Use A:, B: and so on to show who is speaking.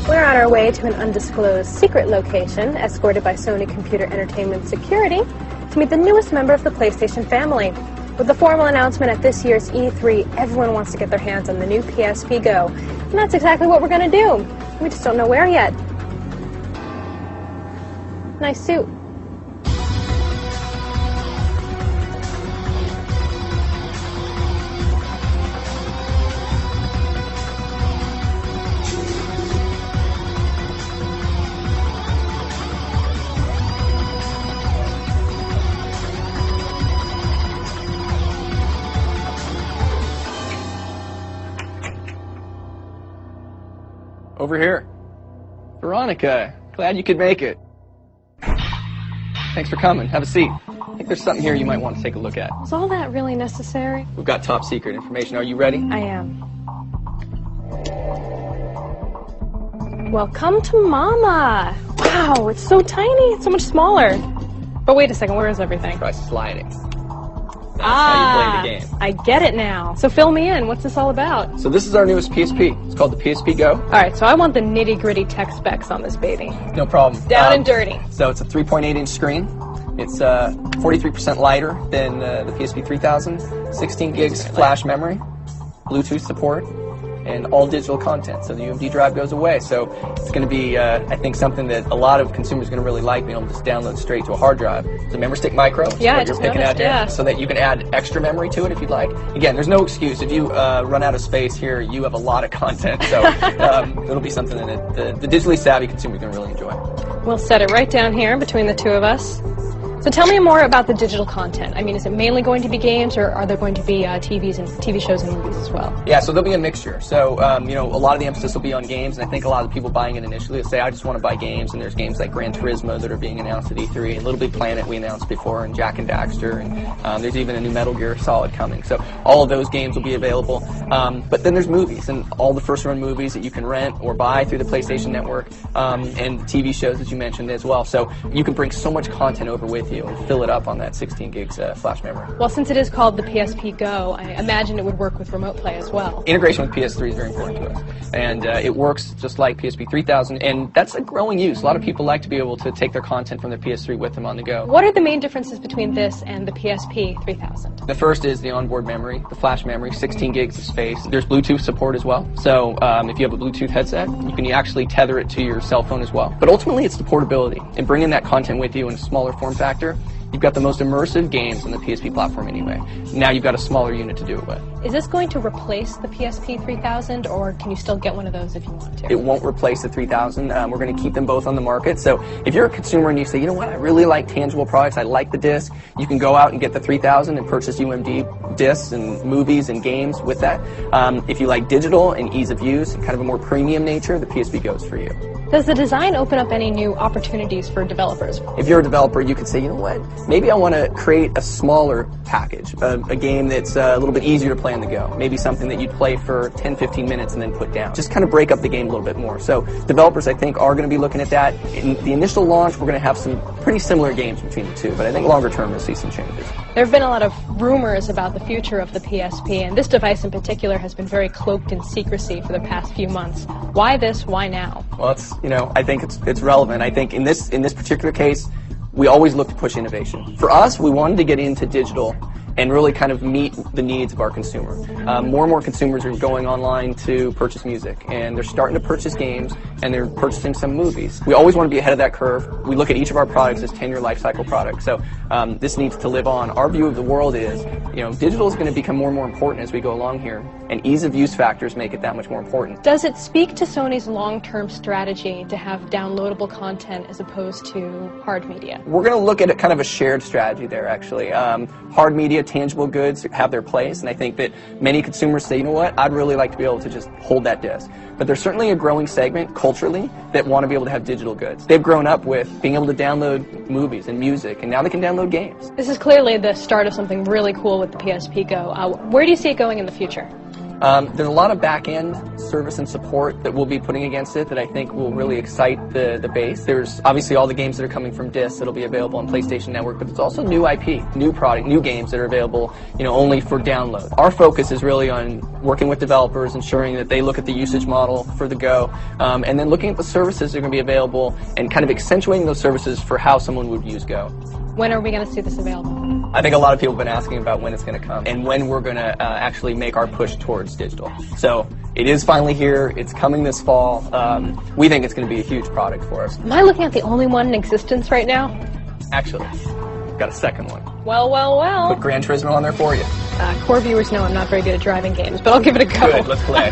A: We're on our way to an undisclosed secret location, escorted by Sony Computer Entertainment Security, to meet the newest member of the PlayStation family. With the formal announcement at this year's E3, everyone wants to get their hands on the new PSP Go. And that's exactly what we're going to do. We just don't know where yet. Nice suit.
B: Over here. Veronica, glad you could make it. Thanks for coming. Have a seat. I think there's something here you might want to take a look at.
A: Is all that really necessary?
B: We've got top secret information. Are you ready?
A: I am. Welcome to Mama. Wow, it's so tiny. It's so much smaller. But wait a second, where is everything?
B: Try sliding. That's how you play the game.
A: I get it now. So fill me in. What's this all about?
B: So this is our newest PSP. It's called the PSP Go.
A: All right, so I want the nitty-gritty tech specs on this baby.
B: No problem.
A: Down and dirty.
B: So it's a 3.8-inch screen. It's 43% lighter than the PSP 3000. 16 gigs flash memory, Bluetooth support, and all digital content. So the UMD drive goes away. So it's going to be, I think, something that a lot of consumers are going to really like, being able to just download straight to a hard drive. It's a memory stick micro.
A: Yeah, I
B: just
A: just noticed, yeah.
B: So that you can add extra memory to it if you'd like. Again, there's no excuse. If you run out of space here, you have a lot of content. So it'll be something that the digitally savvy consumer can really enjoy.
A: We'll set it right down here between the two of us. So tell me more about the digital content. I mean, is it mainly going to be games, or are there going to be TV shows and movies as well?
B: Yeah, so there'll be a mixture. So, you know, a lot of the emphasis will be on games, and I think a lot of the people buying it initially will say, I just want to buy games, and there's games like Gran Turismo that are being announced at E3, and Little Big Planet we announced before, and Jak and Daxter, and there's even a new Metal Gear Solid coming. So all of those games will be available. But then there's movies, and all the first-run movies that you can rent or buy through the PlayStation Network, and TV shows, as you mentioned, as well. So you can bring so much content over with you and fill it up on that 16 gigs flash memory.
A: Well, since it is called the PSP Go, I imagine it would work with remote play as well.
B: Integration with PS3 is very important to us, and it works just like PSP 3000, and that's a growing use. A lot of people like to be able to take their content from their PS3 with them on the go.
A: What are the main differences between this and the PSP 3000?
B: The first is the onboard memory, the flash memory, 16 gigs of space. There's Bluetooth support as well, so if you have a Bluetooth headset, you can actually tether it to your cell phone as well. But ultimately, it's the portability, and bringing that content with you in a smaller form factor. You've got the most immersive games on the PSP platform anyway. Now you've got a smaller unit to do it with.
A: Is this going to replace the PSP 3000, or can you still get one of those if you want to?
B: It won't replace the 3000. We're going to keep them both on the market. So if you're a consumer and you say, you know what, I really like tangible products, I like the disc, you can go out and get the 3000 and purchase UMD discs and movies and games with that. If you like digital and ease of use, kind of a more premium nature, the PSP Go's for you.
A: Does the design open up any new opportunities for developers?
B: If you're a developer, you could say, you know what, maybe I want to create a smaller package, a game that's a little bit easier to play on the go. Maybe something that you'd play for 10, 15 minutes and then put down. Just kind of break up the game a little bit more. So developers, I think, are going to be looking at that. In the initial launch, we're going to have some pretty similar games between the two, but I think longer term you'll see some changes.
A: There have been a lot of rumors about the future of the PSP, and this device in particular has been very cloaked in secrecy for the past few months. Why this? Why now?
B: Well, I think it's relevant. I think in this particular case, we always look to push innovation. For us, we wanted to get into digital and really kind of meet the needs of our consumer. More and more consumers are going online to purchase music, and they're starting to purchase games, and they're purchasing some movies. We always want to be ahead of that curve. We look at each of our products as 10-year life cycle products, so this needs to live on. Our view of the world is, digital is going to become more and more important as we go along here, and ease of use factors make it that much more important.
A: Does it speak to Sony's long-term strategy to have downloadable content as opposed to hard media?
B: We're going to look at kind of a shared strategy there, actually. Hard media, tangible goods have their place, and I think that many consumers say, you know what, I'd really like to be able to just hold that disc. But there's certainly a growing segment culturally that want to be able to have digital goods. They've grown up with being able to download movies and music, and now they can download games.
A: This is clearly the start of something really cool with the PSP Go. Where do you see it going in the future?
B: There's a lot of back-end service and support that we'll be putting against it that I think will really excite the base. There's obviously all the games that are coming from discs that'll be available on PlayStation Network, but there's also new IP, new product, new games that are available, only for download. Our focus is really on working with developers, ensuring that they look at the usage model for the Go, and then looking at the services that are going to be available and kind of accentuating those services for how someone would use Go.
A: When are we going to see this available?
B: I think a lot of people have been asking about when it's going to come and when we're going to actually make our push towards digital. So it is finally here. It's coming this fall. We think it's going to be a huge product for us.
A: Am I looking at the only one in existence right now?
B: Actually, got a second one.
A: Well, well, well.
B: Put Gran Turismo on there for you.
A: Core viewers know I'm not very good at driving games, but I'll give it a go.
B: Good, let's play.